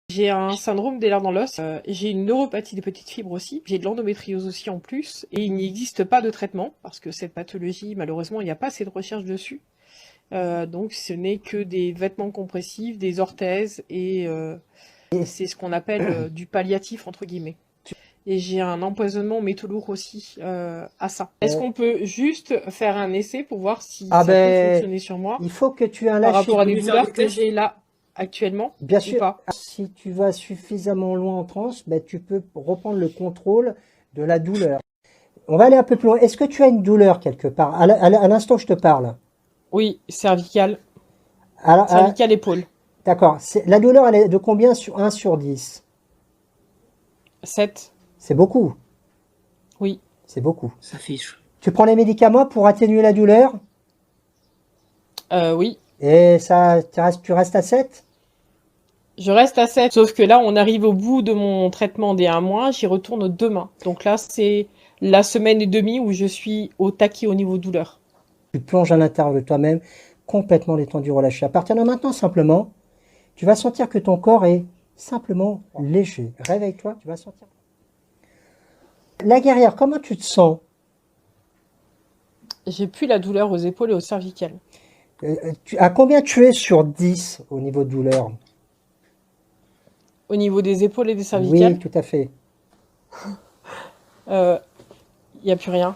J'ai un syndrome des nerfs dans l'os, j'ai une neuropathie des petites fibres aussi, j'ai de l'endométriose aussi en plus, et il n'existe pas de traitement, parce que cette pathologie, malheureusement, il n'y a pas assez de recherche dessus. Donc ce n'est que des vêtements compressifs, des orthèses, et c'est ce qu'on appelle du palliatif, entre guillemets. Et j'ai un empoisonnement aux métaux lourds aussi à ça. Est-ce qu'on peut juste faire un essai pour voir si Ah ça peut ben, fonctionner sur moi il faut que tu aies un par lâcher rapport à des prise. douleurs que j'ai là actuellement Bien ou sûr, pas? si tu vas suffisamment loin en transe, ben, tu peux reprendre le contrôle de la douleur. On va aller un peu plus loin. Est-ce que tu as une douleur quelque part à l'instant où je te parle? Oui, cervical, Alors, cervical épaule. d'accord. La douleur, elle est de combien sur 1 sur 10? 7. C'est beaucoup. Oui. C'est beaucoup. Ça fiche. Tu prends les médicaments pour atténuer la douleur Oui. et ça, tu restes à 7? Je reste à 7. Sauf que là, on arrive au bout de mon traitement des 1 mois. J'y retourne demain. Donc là, c'est la semaine et demie où je suis au taquet au niveau douleur. Tu plonges à l'intérieur de toi-même, complètement détendu, relâché. À partir de maintenant, simplement, tu vas sentir que ton corps est simplement léger. Réveille-toi, tu vas sentir. La guerrière, comment tu te sens? J'ai plus la douleur aux épaules et au cervical. À combien tu es sur 10 au niveau de douleur? Au niveau des épaules et des Oui, cervicales, tout à fait. il n'y a plus rien.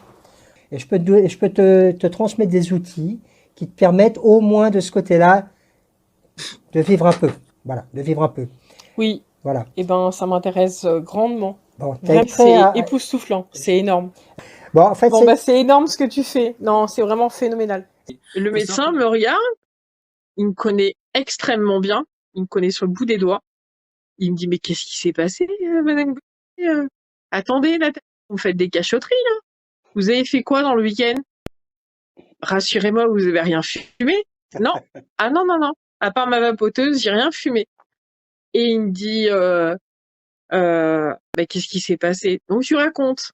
Et je peux te transmettre des outils qui te permettent au moins de ce côté-là de vivre un peu. Voilà, de vivre un peu. Oui. Voilà. Eh ben, ça m'intéresse grandement. Bon, tu as Vraiment, été prêt c'est à... époustouflant. C'est énorme. Bon, en fait, Bon, bah, c'est énorme ce que tu fais. Non, c'est vraiment phénoménal. Le médecin me regarde, il me connaît extrêmement bien, il me connaît sur le bout des doigts. Il me dit, mais qu'est-ce qui s'est passé, madame Gauthier Attendez, là, vous faites des cachotteries, là. Vous avez fait quoi dans le week-end? Rassurez-moi, vous avez rien fumé? Non. Ah non, non, non. À part ma vapoteuse, j'ai rien fumé. Et il me dit, bah, qu'est-ce qui s'est passé? Donc, je lui raconte.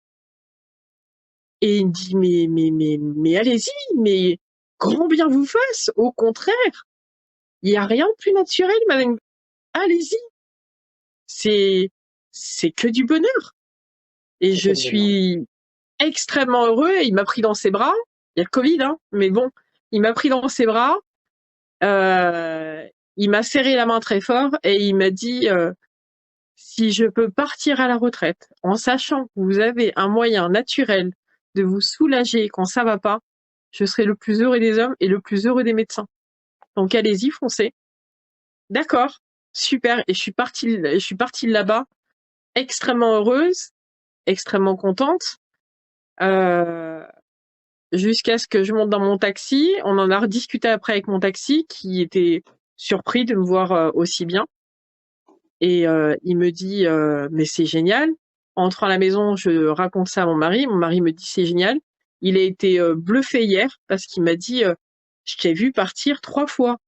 Et il me dit, mais allez-y, mais grand bien vous fasse. Au contraire, il n'y a rien de plus naturel, madame. Allez-y. C'est, c'est que du bonheur. Et je suis extrêmement heureux. Il m'a pris dans ses bras. Il y a le Covid, hein, mais bon, il m'a pris dans ses bras. Il m'a serré la main très fort et il m'a dit si je peux partir à la retraite en sachant que vous avez un moyen naturel de vous soulager quand ça va pas, je serai le plus heureux des hommes et le plus heureux des médecins. Donc allez-y, foncez. D'accord, super. Et je suis partie de là-bas extrêmement heureuse, extrêmement contente. Euh, Jusqu'à ce que je monte dans mon taxi. On en a rediscuté après avec mon taxi qui était surpris de me voir aussi bien. Et il me dit mais c'est génial. En entrant à la maison, je raconte ça à mon mari. Mon mari me dit c'est génial. Il a été bluffé hier parce qu'il m'a dit je t'ai vu partir 3 fois.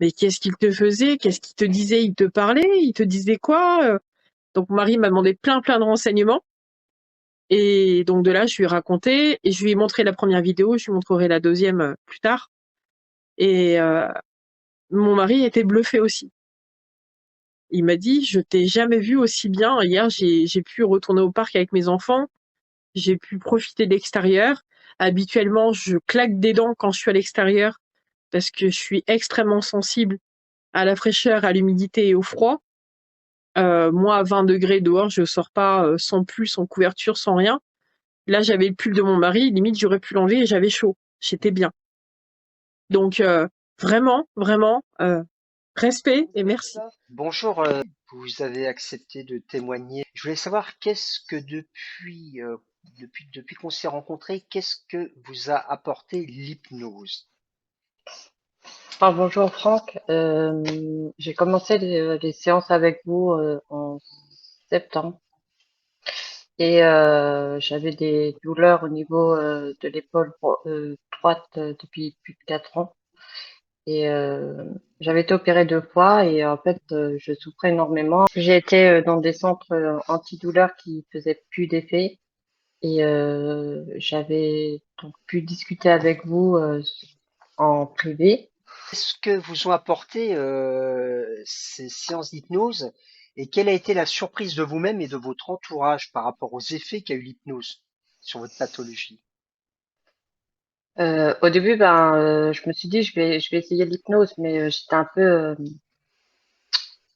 Mais qu'est-ce qu'il te faisait? Qu'est-ce qu'il te disait? Il te parlait? Il te disait quoi? Donc mon mari m'a demandé plein de renseignements. Et donc de là, je lui ai raconté et je lui ai montré la première vidéo. Je lui montrerai la deuxième plus tard. Et mon mari était bluffé aussi. Il m'a dit, je t'ai jamais vu aussi bien. Hier, j'ai pu retourner au parc avec mes enfants. J'ai pu profiter de l'extérieur. Habituellement, je claque des dents quand je suis à l'extérieur parce que je suis extrêmement sensible à la fraîcheur, à l'humidité et au froid. Moi, à 20 degrés dehors, je sors pas sans pull, sans couverture, sans rien. Là, j'avais le pull de mon mari. Limite, j'aurais pu l'enlever et j'avais chaud. J'étais bien. Donc, vraiment, vraiment, respect et merci. Bonjour, vous avez accepté de témoigner. Je voulais savoir qu'est-ce que depuis qu'on s'est rencontrés, qu'est-ce que vous a apporté l'hypnose? Bonjour Franck. J'ai commencé les séances avec vous en septembre et j'avais des douleurs au niveau de l'épaule droite depuis plus de 4 ans et j'avais été opérée 2 fois et en fait je souffrais énormément. J'ai été dans des centres antidouleurs qui faisaient plus d'effet et j'avais donc pu discuter avec vous en privé. Qu'est-ce que vous ont apporté ces séances d'hypnose et quelle a été la surprise de vous-même et de votre entourage par rapport aux effets qu'a eu l'hypnose sur votre pathologie? Au début, ben, je me suis dit, je vais essayer l'hypnose, mais j'étais un peu,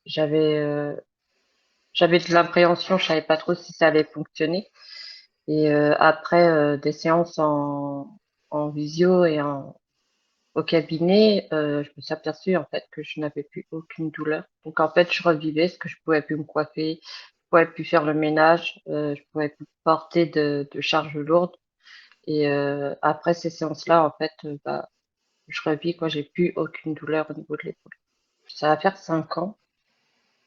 j'avais, j'avais de l'appréhension, je savais pas trop si ça allait fonctionner. Et après des séances en visio et au cabinet, je me suis aperçue en fait que je n'avais plus aucune douleur. Donc en fait, je revivais ce que je pouvais plus me coiffer, je pouvais plus faire le ménage, je pouvais plus porter de charges lourdes. Et après ces séances-là, en fait, bah, je revis quoi, j'ai plus aucune douleur au niveau de l'épaule. Ça va faire 5 ans.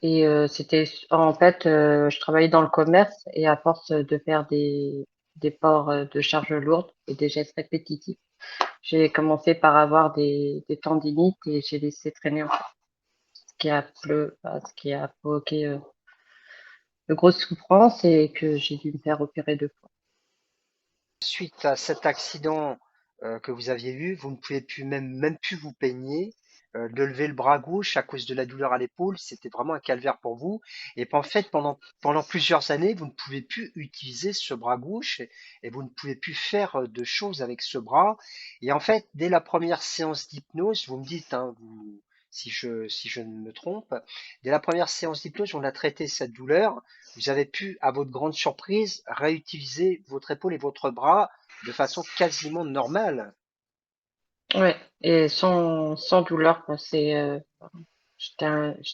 Et c'était en fait, je travaillais dans le commerce et à force de faire des ports de charges lourdes et des gestes répétitifs, j'ai commencé par avoir des tendinites et j'ai laissé traîner en fait, ce qui a provoqué de grosses souffrances et que j'ai dû me faire opérer 2 fois. Suite à cet accident que vous aviez eu, vous ne pouvez plus même plus vous peigner, de lever le bras gauche à cause de la douleur à l'épaule, c'était vraiment un calvaire pour vous. Et puis, en fait, pendant plusieurs années, vous ne pouvez plus utiliser ce bras gauche et vous ne pouvez plus faire de choses avec ce bras. Et en fait, dès la première séance d'hypnose, vous me dites, hein, si je ne me trompe, dès la première séance d'hypnose, on a traité cette douleur. Vous avez pu, à votre grande surprise, réutiliser votre épaule et votre bras de façon quasiment normale. Ouais, et sans douleur, quoi. J'étais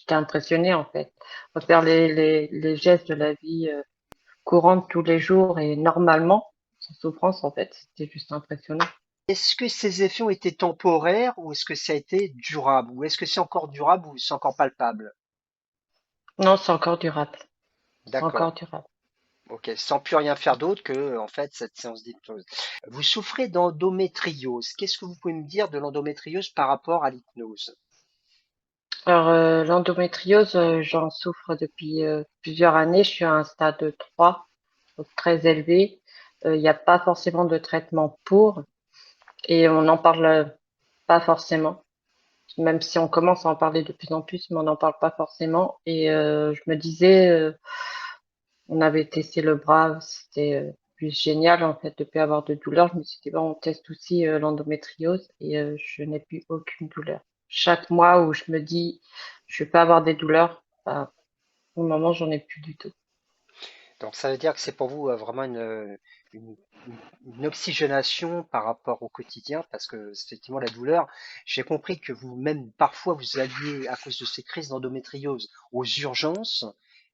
impressionnée en fait. Refaire les gestes de la vie courante tous les jours et normalement, sans souffrance en fait, c'était juste impressionnant. Est-ce que ces effets ont été temporaires ou est-ce que ça a été durable? Ou est-ce que c'est encore durable ou c'est encore palpable? Non, c'est encore durable. C'est D'accord. encore durable. Ok. Sans plus rien faire d'autre que, en fait, cette séance d'hypnose. Vous souffrez d'endométriose. Qu'est-ce que vous pouvez me dire de l'endométriose par rapport à l'hypnose? Alors, l'endométriose, j'en souffre depuis plusieurs années. Je suis à un stade 3, donc très élevé. Il n'y a pas forcément de traitement pour, et on n'en parle pas forcément. Même si on commence à en parler de plus en plus, mais on n'en parle pas forcément. Et je me disais, on avait testé le bras, c'était plus génial en fait de plus avoir de douleur. Je me suis dit, bon, on teste aussi l'endométriose et je n'ai plus aucune douleur. Chaque mois où je me dis, je vais pas avoir des douleurs, bah, au moment, j'en ai plus du tout. Donc ça veut dire que c'est pour vous vraiment une, une oxygénation par rapport au quotidien, parce que effectivement la douleur, j'ai compris que vous-même parfois vous alliez à cause de ces crises d'endométriose aux urgences,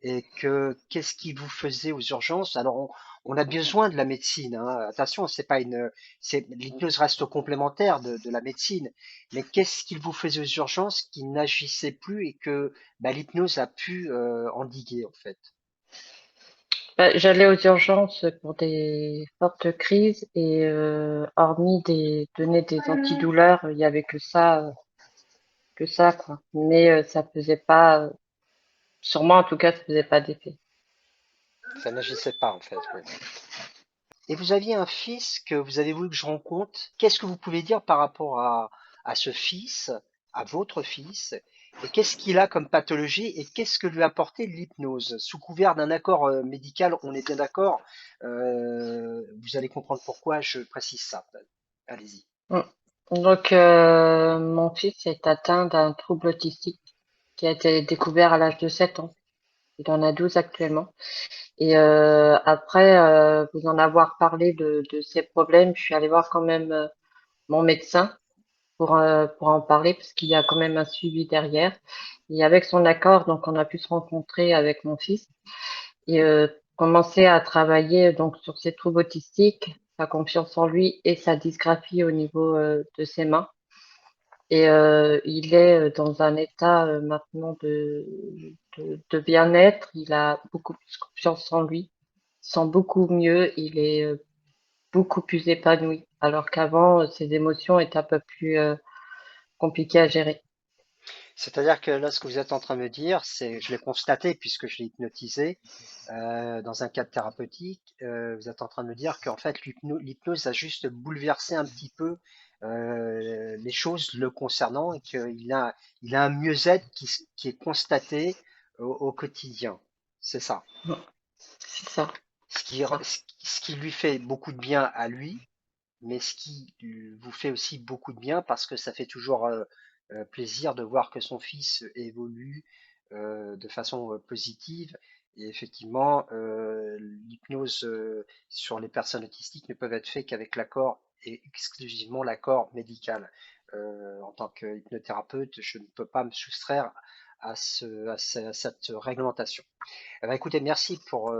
et que qu'est-ce qui vous faisait aux urgences? Alors on a besoin de la médecine, hein. Attention, c'est pas l'hypnose reste complémentaire de la médecine, mais qu'est-ce qu'il vous faisait aux urgences qui n'agissait plus et que bah, l'hypnose a pu endiguer en fait? Bah, j'allais aux urgences pour des fortes crises et hormis donner des antidouleurs, il y avait que ça quoi. Mais ça faisait pas, sur moi en tout cas, ça faisait pas d'effet. Ça n'agissait pas en fait, oui. Et vous aviez un fils que vous avez voulu que je rencontre. Qu'est-ce que vous pouvez dire par rapport à ce fils, à votre fils, et qu'est-ce qu'il a comme pathologie et qu'est-ce que lui a apporté l'hypnose? Sous couvert d'un accord médical, on est bien d'accord. Vous allez comprendre pourquoi je précise ça. Allez-y. Mm. Donc, mon fils est atteint d'un trouble autistique qui a été découvert à l'âge de 7 ans. Il en a 12 actuellement. Et après vous en avoir parlé de ces problèmes, je suis allée voir quand même mon médecin pour en parler parce qu'il y a quand même un suivi derrière. Et avec son accord, donc on a pu se rencontrer avec mon fils et commencer à travailler donc sur ses troubles autistiques, sa confiance en lui et sa dysgraphie au niveau de ses mains. Et il est dans un état maintenant de bien-être. Il a beaucoup plus confiance en lui, il se sent beaucoup mieux, il est beaucoup plus épanoui. Alors qu'avant, ses émotions étaient un peu plus compliquées à gérer. C'est-à-dire que là, ce que vous êtes en train de me dire, c'est, je l'ai constaté puisque je l'ai hypnotisé dans un cadre thérapeutique, vous êtes en train de me dire qu'en fait, l'hypnose a juste bouleversé un petit peu les choses le concernant et il a un mieux-être qui est constaté au quotidien. C'est ça. C'est ça. Ce qui lui fait beaucoup de bien à lui, mais ce qui vous fait aussi beaucoup de bien parce que ça fait toujours plaisir de voir que son fils évolue de façon positive. Et effectivement, l'hypnose sur les personnes autistiques ne peuvent être faite qu'avec l'accord et exclusivement l'accord médical. En tant que hypnothérapeute, je ne peux pas me soustraire à cette réglementation. Eh ben, écoutez, merci pour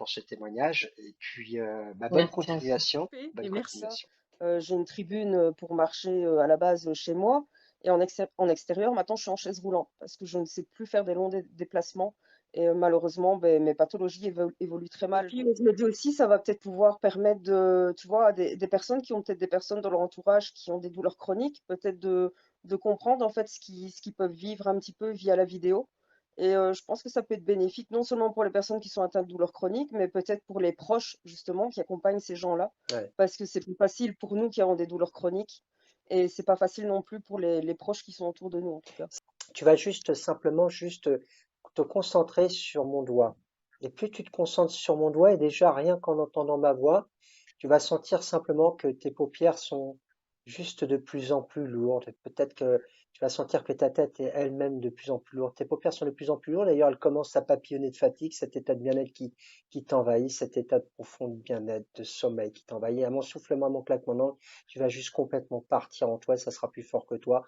ce témoignage et puis bonne Merci à vous. continuation. Bonne Et merci. continuation. J'ai une tribune pour marcher à la base chez moi. Et en extérieur, maintenant, je suis en chaise roulante parce que je ne sais plus faire des longs déplacements. Et malheureusement, ben, mes pathologies évoluent très mal. Et puis, je me dis aussi, ça va peut-être pouvoir permettre de, tu vois, à des personnes qui ont peut-être des personnes dans leur entourage qui ont des douleurs chroniques, peut-être de comprendre en fait ce qu'ils peuvent vivre un petit peu via la vidéo. Et je pense que ça peut être bénéfique non seulement pour les personnes qui sont atteintes de douleurs chroniques, mais peut-être pour les proches justement qui accompagnent ces gens-là Ouais. parce que c'est plus facile pour nous qui avons des douleurs chroniques et c'est pas facile non plus pour les proches qui sont autour de nous en tout cas. Tu vas simplement te concentrer sur mon doigt. Et plus tu te concentres sur mon doigt, et déjà rien qu'en entendant ma voix, tu vas sentir simplement que tes paupières sont juste de plus en plus lourdes. Peut-être que tu vas sentir que ta tête est elle-même de plus en plus lourde. Tes paupières sont de plus en plus lourdes. D'ailleurs, elles commencent à papillonner de fatigue, cet état de bien-être qui t'envahit, cet état de profond bien-être, de sommeil qui t'envahit. À mon soufflement, à mon claquement de doigts, tu vas juste complètement partir en toi, ça sera plus fort que toi.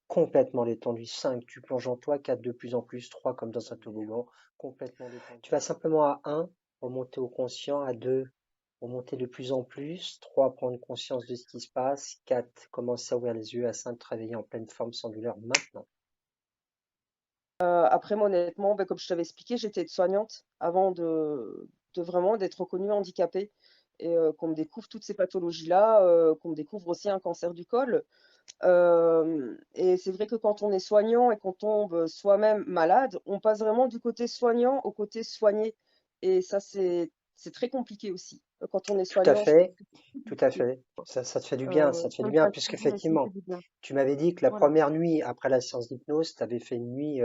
Complètement détendu. 5, tu plonges en toi. 4, de plus en plus. 3, comme dans un toboggan, complètement détendu. Tu vas simplement à 1, remonter au conscient. À 2, remonter de plus en plus. 3, prendre conscience de ce qui se passe. 4, commencer à ouvrir les yeux. À 5, te réveiller en pleine forme sans douleur maintenant. Après moi honnêtement, ben, comme je t'avais expliqué, j'étais aide-soignante avant de vraiment d'être reconnue handicapée et qu'on me découvre toutes ces pathologies-là, qu'on me découvre aussi un cancer du col. Et c'est vrai que quand on est soignant et qu'on tombe soi-même malade, on passe vraiment du côté soignant au côté soigné. Et ça, c'est très compliqué aussi. Quand on est Tout à soignant, je fait, trouve que c'est tout à compliqué. fait. Ça te fait du bien, ça te fait Ça du me bien, fatigue, mais ça me fait puisqu'effectivement, du bien. tu m'avais dit que la Voilà, première nuit après la séance d'hypnose, tu avais fait une nuit,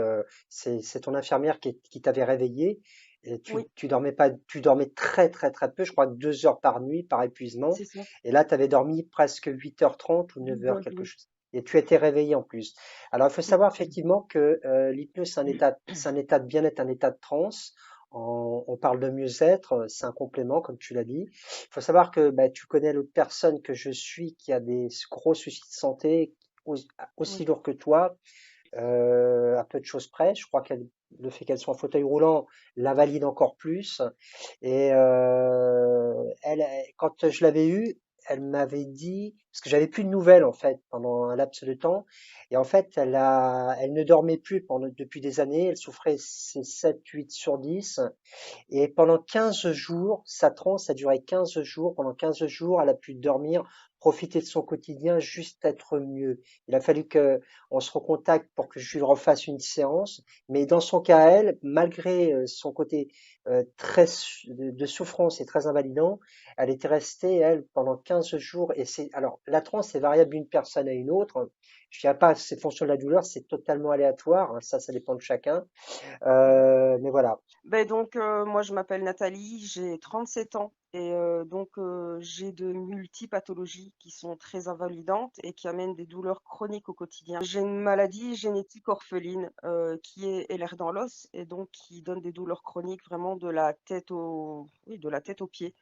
c'est ton infirmière qui t'avait réveillé, et oui, tu dormais pas, tu dormais très très très peu, je crois que 2 heures par nuit par épuisement, c'est ça. et là tu avais dormi presque 8h30 ou 9 heures, 12 heures, quelque oui. chose. Et tu étais réveillé en plus. Alors il faut savoir effectivement que l'hypnose c'est un état de bien-être, un état de transe. On parle de mieux-être, c'est un complément comme tu l'as dit. Il faut savoir que bah, tu connais l'autre personne que je suis qui a des gros soucis de santé aussi Oui. lourds que toi, à peu de choses près. Je crois qu'elle, le fait qu'elle soit en fauteuil roulant l'invalide encore plus. Et quand je l'avais eue, elle m'avait dit, parce que j'avais plus de nouvelles en fait pendant un laps de temps, et en fait elle ne dormait plus depuis des années. Elle souffrait c'est 7, 8 sur 10. Et pendant 15 jours, sa transe a duré 15 jours. Pendant 15 jours, elle a pu dormir, profiter de son quotidien, juste être mieux. Il a fallu que on se recontacte pour que je lui refasse une séance. Mais dans son cas, elle, malgré son côté de souffrance et très invalidant, elle était restée, elle, pendant 15 jours. Et alors, la transe est variable d'une personne à une autre. Je dirais pas, c'est fonction de la douleur, c'est totalement aléatoire. Hein, ça dépend de chacun. Mais voilà. Ben donc, moi, je m'appelle Nathalie, j'ai 37 ans et donc j'ai de multipathologies qui sont très invalidantes et qui amènent des douleurs chroniques au quotidien. J'ai une maladie génétique orpheline qui est LR dans l'os et donc qui donne des douleurs chroniques vraiment de la tête oui, de la tête aux pieds.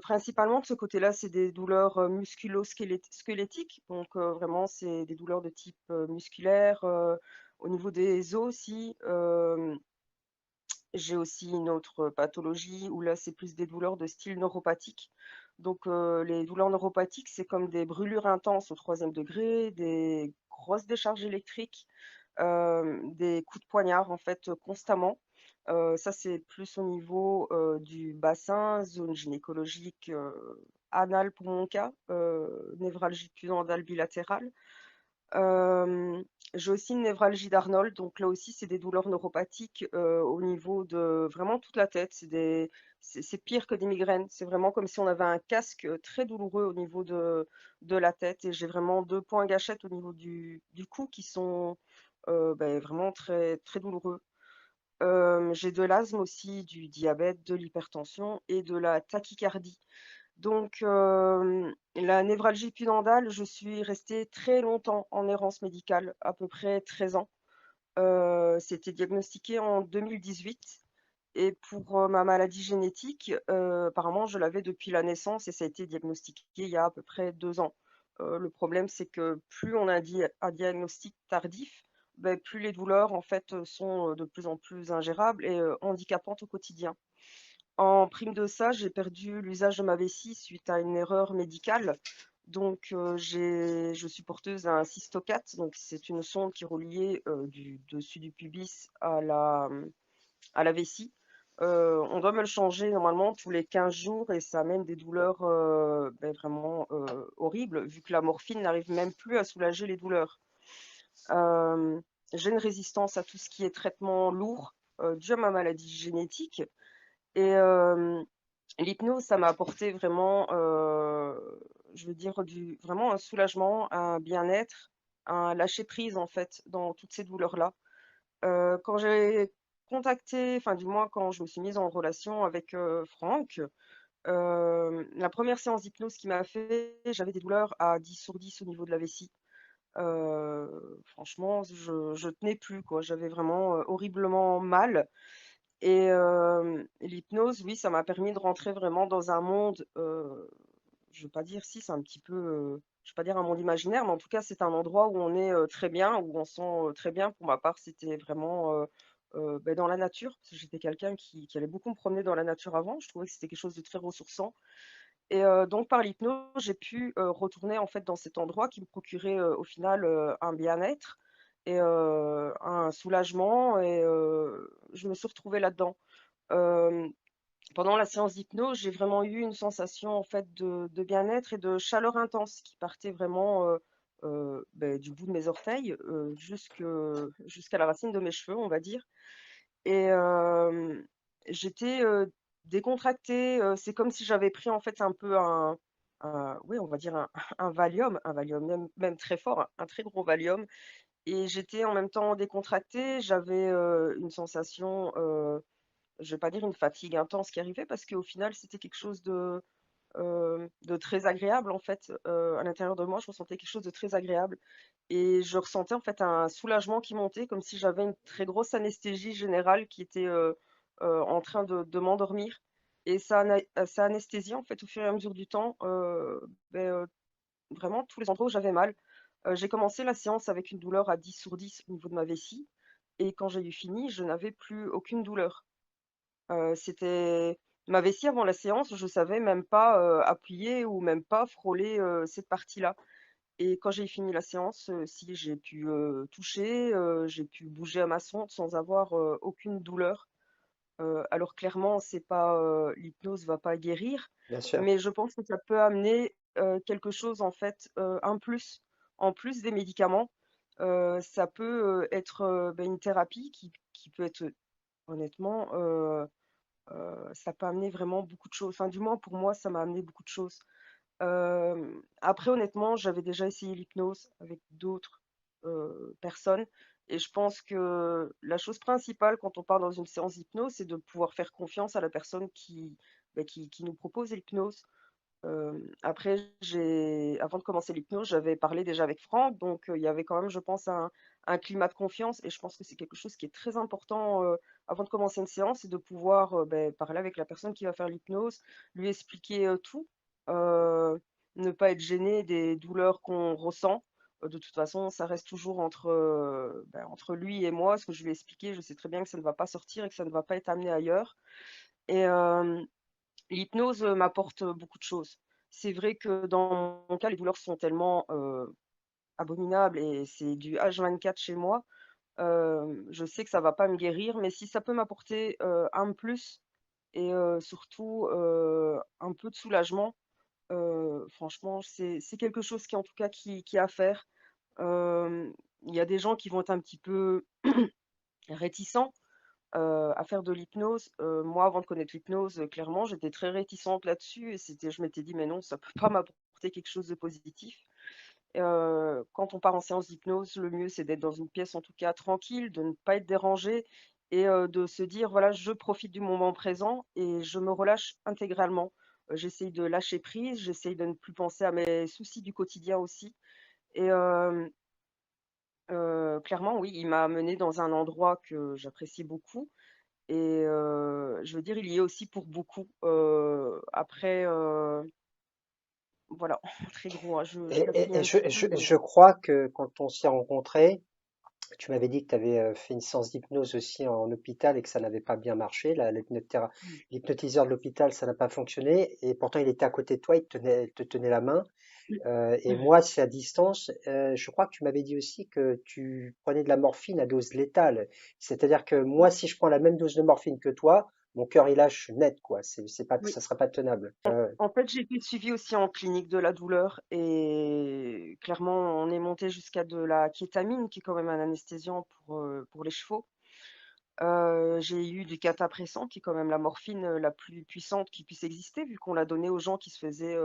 Principalement de ce côté-là, c'est des douleurs squelettiques, donc vraiment, c'est des douleurs de type musculaire, au niveau des os aussi. J'ai aussi une autre pathologie où là, c'est plus des douleurs de style neuropathique. Donc, les douleurs neuropathiques, c'est comme des brûlures intenses au 3e degré, des grosses décharges électriques, des coups de poignard, en fait, constamment. Ça, c'est plus au niveau, du bassin, zone gynécologique, anale pour mon cas, névralgie pudendale bilatérale. J'ai aussi une névralgie d'Arnold, donc là aussi, c'est des douleurs neuropathiques au niveau de vraiment toute la tête. C'est pire que des migraines. C'est vraiment comme si on avait un casque très douloureux au niveau de la tête. Et j'ai vraiment 2 points gâchettes au niveau du cou qui sont vraiment très, très douloureux. J'ai de l'asthme aussi, du diabète, de l'hypertension et de la tachycardie. Donc, la névralgie pudendale, je suis restée très longtemps en errance médicale, à peu près 13 ans. C'était diagnostiqué en 2018 et pour, ma maladie génétique, apparemment je l'avais depuis la naissance et ça a été diagnostiqué il y a à peu près 2 ans. Le problème, c'est que plus on a un diagnostic tardif, plus les douleurs en fait, sont, de plus en plus ingérables et handicapantes au quotidien. En prime de ça, j'ai perdu l'usage de ma vessie suite à une erreur médicale. Donc, je suis porteuse d'un cystocat, donc c'est une sonde qui est reliée du dessus du pubis à la vessie. On doit me le changer normalement tous les 15 jours et ça amène des douleurs vraiment horribles, vu que la morphine n'arrive même plus à soulager les douleurs. Euh, j'ai une résistance à tout ce qui est traitement lourd dû à ma maladie génétique. Et l'hypnose, ça m'a apporté vraiment, je veux dire, vraiment un soulagement, un bien-être, un lâcher-prise, en fait, dans toutes ces douleurs-là. Quand j'ai contacté, enfin, du moins, quand je me suis mise en relation avec Franck, la première séance d'hypnose qu'il m'a fait, j'avais des douleurs à 10 sur 10 au niveau de la vessie. Franchement, je tenais plus, quoi. J'avais vraiment horriblement mal. Et l'hypnose, oui, ça m'a permis de rentrer vraiment dans un monde, je veux pas dire si c'est un petit peu, je vais pas dire un monde imaginaire, mais en tout cas, c'est un endroit où on est, très bien, où on se sent, très bien. Pour ma part, c'était vraiment, dans la nature, parce que j'étais quelqu'un qui allait beaucoup me promener dans la nature avant. Je trouvais que c'était quelque chose de très ressourçant et donc par l'hypnose, j'ai pu, retourner en fait dans cet endroit qui me procurait, au final, un bien-être et un soulagement et je me suis retrouvée là-dedans. Hem, Pendant la séance d'hypnose, j'ai vraiment eu une sensation en fait de bien-être et de chaleur intense qui partait vraiment, du bout de mes orteils, jusqu'à la racine de mes cheveux, on va dire et j'étais, décontractée, c'est comme si j'avais pris en fait un peu oui, on va dire un Valium même très fort, un très gros Valium et j'étais en même temps décontractée. J'avais, une sensation, je vais pas dire une fatigue intense qui arrivait parce qu'au final, c'était quelque chose de très agréable en fait, à l'intérieur de moi, je ressentais quelque chose de très agréable et je ressentais en fait un soulagement qui montait comme si j'avais une très grosse anesthésie générale qui était, en train de m'endormir et ça anesthésiait en fait au fur et à mesure du temps, vraiment tous les endroits où j'avais mal. J'ai commencé la séance avec une douleur à 10 sur 10 au niveau de ma vessie et quand j'ai eu fini, je n'avais plus aucune douleur. C'était ma vessie avant la séance, je savais même pas, appuyer ou même pas frôler, cette partie-là et quand j'ai fini la séance, si j'ai pu, toucher, j'ai pu bouger à ma sonde sans avoir, aucune douleur. Alors clairement, c'est pas, l'hypnose va pas guérir, Bien sûr. mais je pense que ça peut amener, quelque chose en fait, un plus. En plus des médicaments, ça peut, être, une thérapie qui peut être, honnêtement, ça peut amener vraiment beaucoup de choses. Enfin, du moins pour moi, ça m'a amené beaucoup de choses. Après honnêtement, j'avais déjà essayé l'hypnose avec d'autres, personnes et je pense que la chose principale quand on part dans une séance d'hypnose, c'est de pouvoir faire confiance à la personne qui nous propose l'hypnose. Après avant de commencer l'hypnose, j'avais parlé déjà avec Franck, donc il y avait quand même, je pense, un climat de confiance et je pense que c'est quelque chose qui est très important, avant de commencer une séance, c'est de pouvoir, parler avec la personne qui va faire l'hypnose, lui expliquer, tout, heu, ne pas être gêné des douleurs qu'on ressent. De toute façon, ça reste toujours entre lui et moi. Ce que je lui ai expliqué, je sais très bien que ça ne va pas sortir et que ça ne va pas être amené ailleurs et l'hypnose, m'apporte, beaucoup de choses. C'est vrai que dans mon cas, les douleurs sont tellement, abominables et c'est du H24 chez moi. Je sais que ça va pas me guérir, mais si ça peut m'apporter, un plus et surtout, un peu de soulagement, franchement, c'est quelque chose qui en tout cas qui est à faire. Hem, il y a des gens qui vont être un petit peu réticents à faire de l'hypnose. Moi, avant de connaître l'hypnose, clairement, j'étais très réticente là-dessus et je m'étais dit: «Mais non, ça peut pas m'apporter quelque chose de positif». Quand on part en séance d'hypnose, le mieux, c'est d'être dans une pièce, en tout cas, tranquille, de ne pas être dérangé et de se dire: «Voilà, je profite du moment présent et je me relâche intégralement». J'essaye de lâcher prise, j'essaye de ne plus penser à mes soucis du quotidien aussi et clairement, oui, il m'a amenée dans un endroit que j'apprécie beaucoup et je veux dire, il y est aussi pour beaucoup. Après, voilà, très gros, hein, je gaspille un petit peu, mais Je crois que quand on s'est rencontrés, tu m'avais dit que tu avais fait une séance d'hypnose aussi en hôpital et que ça n'avait pas bien marché. mmh, L'hypnotiseur de l'hôpital, ça n'a pas fonctionné. Et pourtant, il était à côté de toi, il te tenait la main. Et moi, c'est à distance. Je crois que tu m'avais dit aussi que tu prenais de la morphine à dose létale. C'est-à-dire que moi, oui, si je prends la même dose de morphine que toi, mon cœur il lâche net, quoi. C'est pas, oui. ça sera pas tenable. En fait, j'ai été suivie aussi en clinique de la douleur et clairement, on est monté jusqu'à de la kétamine, qui est quand même un anesthésiant pour les chevaux. J'ai eu du catapresant, qui est quand même la morphine, la plus puissante qui puisse exister, vu qu'on l'a donnée aux gens qui se faisaient,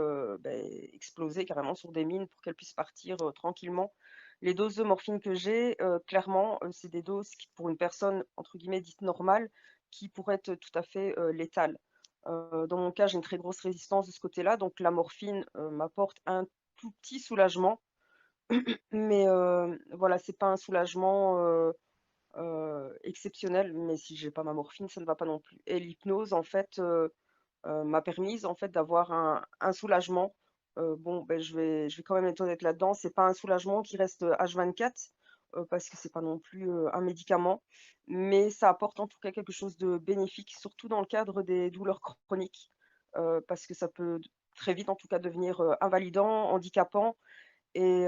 exploser carrément sur des mines pour qu'elles puissent partir, tranquillement. Les doses de morphine que j'ai, clairement, c'est des doses qui pour une personne, entre guillemets, «dite normale», qui pourraient être tout à fait, létales. Dans mon cas, j'ai une très grosse résistance de ce côté-là, donc la morphine, m'apporte un tout petit soulagement, mais voilà, c'est pas un soulagement, exceptionnel, mais si j'ai pas ma morphine, ça ne va pas non plus et l'hypnose, en fait, m'a permise, en fait, d'avoir un soulagement. Bon, beh, je vais quand même être honnête là-dedans, c'est pas un soulagement qui reste, H24, parce que c'est pas non plus, un médicament, mais ça apporte en tout cas quelque chose de bénéfique, surtout dans le cadre des douleurs chroniques, parce que ça peut très vite, en tout cas, devenir, invalidant, handicapant et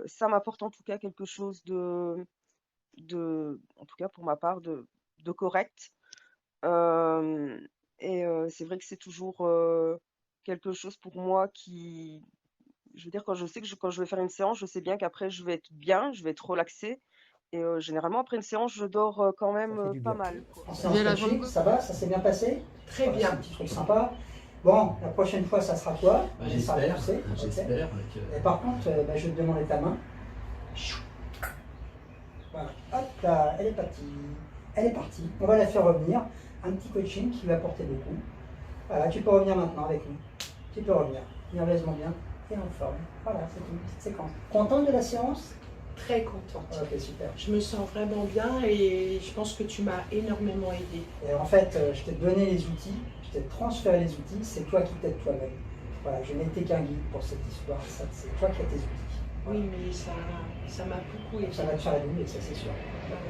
ça m'apporte en tout cas quelque chose en tout cas pour ma part, de correct. Hem et c'est vrai que c'est toujours, quelque chose pour moi qui je veux dire quand je sais que quand je vais faire une séance, je sais bien qu'après je vais être bien, je vais être relaxée et généralement après une séance, je dors, quand Ça même, fait du pas bien. mal, quoi. En séance coaching, ça va? Ça s'est bien passé? Très C'est bien. un petit truc sympa. Bon, la prochaine fois, ça sera toi. Bah, On laissera j'espère, penser, ok. j'espère Et par contre, je vais te demander ta main. Voilà. Hop là, elle est partie. Elle est partie. On va la faire revenir. Un petit coaching qui va apporter beaucoup. Voilà, tu peux revenir maintenant avec nous. Tu peux revenir. Nerveusement bien et en forme. Voilà, c'est une petite séquence. Contente de la séance? très contente. Ok, super. Je me sens vraiment bien et je pense que tu m'as énormément aidée. Et en fait, je t'ai donné les outils, je t'ai transféré les outils, c'est toi qui t'aides toi-même. Voilà, je n'étais qu'un guide pour cette histoire, ça, c'est toi qui as tes outils. Voilà. Oui, mais ça m'a beaucoup aidée. Ça va te faire évoluer, ça c'est sûr.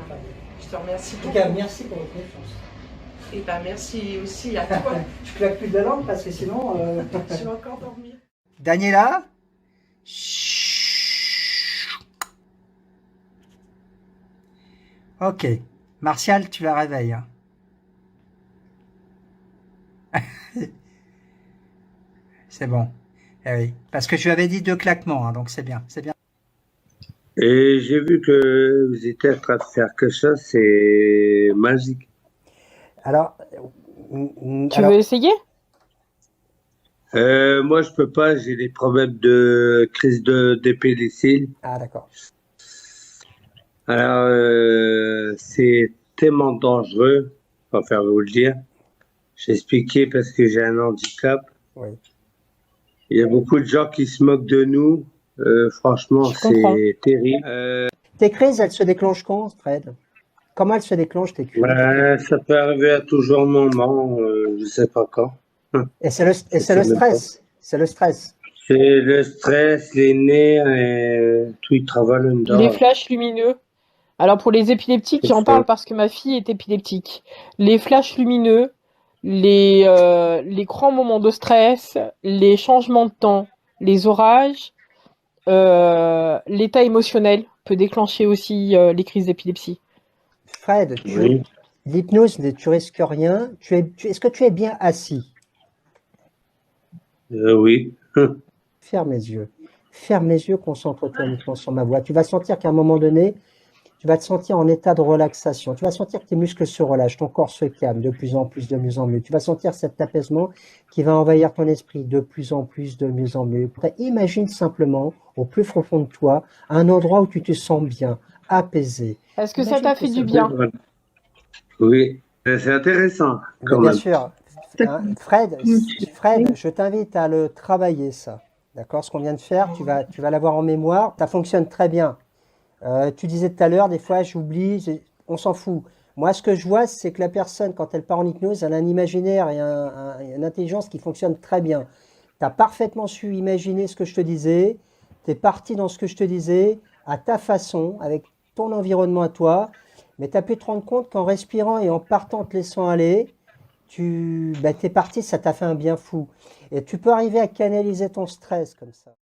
Voilà. Je te remercie En tout beaucoup. cas, merci pour votre confiance. Et ben merci aussi à toi. Je claque plus de langue parce que sinon. Je vais encore dormir. Daniela? Ok. Martial, tu la réveilles. Hein. C'est bon. Eh oui. Parce que je lui avais dit 2 claquements, hein, donc c'est bien. C'est bien. Et j'ai vu que vous étiez en train de faire quelque chose, c'est magique. Alors. Tu veux essayer? Moi, je peux pas, j'ai des problèmes de crise d'épilepsie. Ah, d'accord. Alors, c'est tellement dangereux, je préfère vous le dire. J'ai expliqué parce que j'ai un handicap. Oui. Il y a beaucoup de gens qui se moquent de nous. Franchement, c'est terrible. Tes crises, elles se déclenchent quand, Fred? Comment elles se déclenchent, tes crises? Ça peut arriver à tout moment, je sais pas quand. Et c'est le stress. C'est le stress. C'est le stress, les nerfs, et tout, ils travaillent dedans. Les flashs lumineux. Alors pour les épileptiques, C'est j'en ça. parle parce que ma fille est épileptique. Les flashs lumineux, les grands moments de stress, les changements de temps, les orages, l'état émotionnel peut déclencher aussi les crises d'épilepsie. Fred, Oui. l'hypnose, tu risques rien. Est-ce que tu es bien assis? Oui. Ferme les yeux. Ferme les yeux, concentre-toi uniquement sur ma voix. Tu vas sentir qu'à un moment donné, tu vas te sentir en état de relaxation. Tu vas sentir que tes muscles se relâchent, ton corps se calme de plus en plus, de mieux en mieux. Tu vas sentir cet apaisement qui va envahir ton esprit de plus en plus, de mieux en mieux. Imagine simplement, au plus profond de toi, un endroit où tu te sens bien, apaisé. Est-ce que ça t'a fait du bien? Oui, c'est intéressant quand Bien même. sûr. Hein, Fred, je t'invite à le travailler, ça. D'accord? Ce qu'on vient de faire, tu vas l'avoir en mémoire. Ça fonctionne très bien. Tu disais tout à l'heure, des fois j'oublie, on s'en fout. Moi, ce que je vois, c'est que la personne, quand elle part en hypnose, elle a un imaginaire et une intelligence qui fonctionne très bien. Tu as parfaitement su imaginer ce que je te disais, tu es parti dans ce que je te disais, à ta façon, avec ton environnement à toi, mais tu as pu te rendre compte qu'en respirant et en partant, te laissant aller, t'es parti, ça t'a fait un bien fou. Et tu peux arriver à canaliser ton stress comme ça.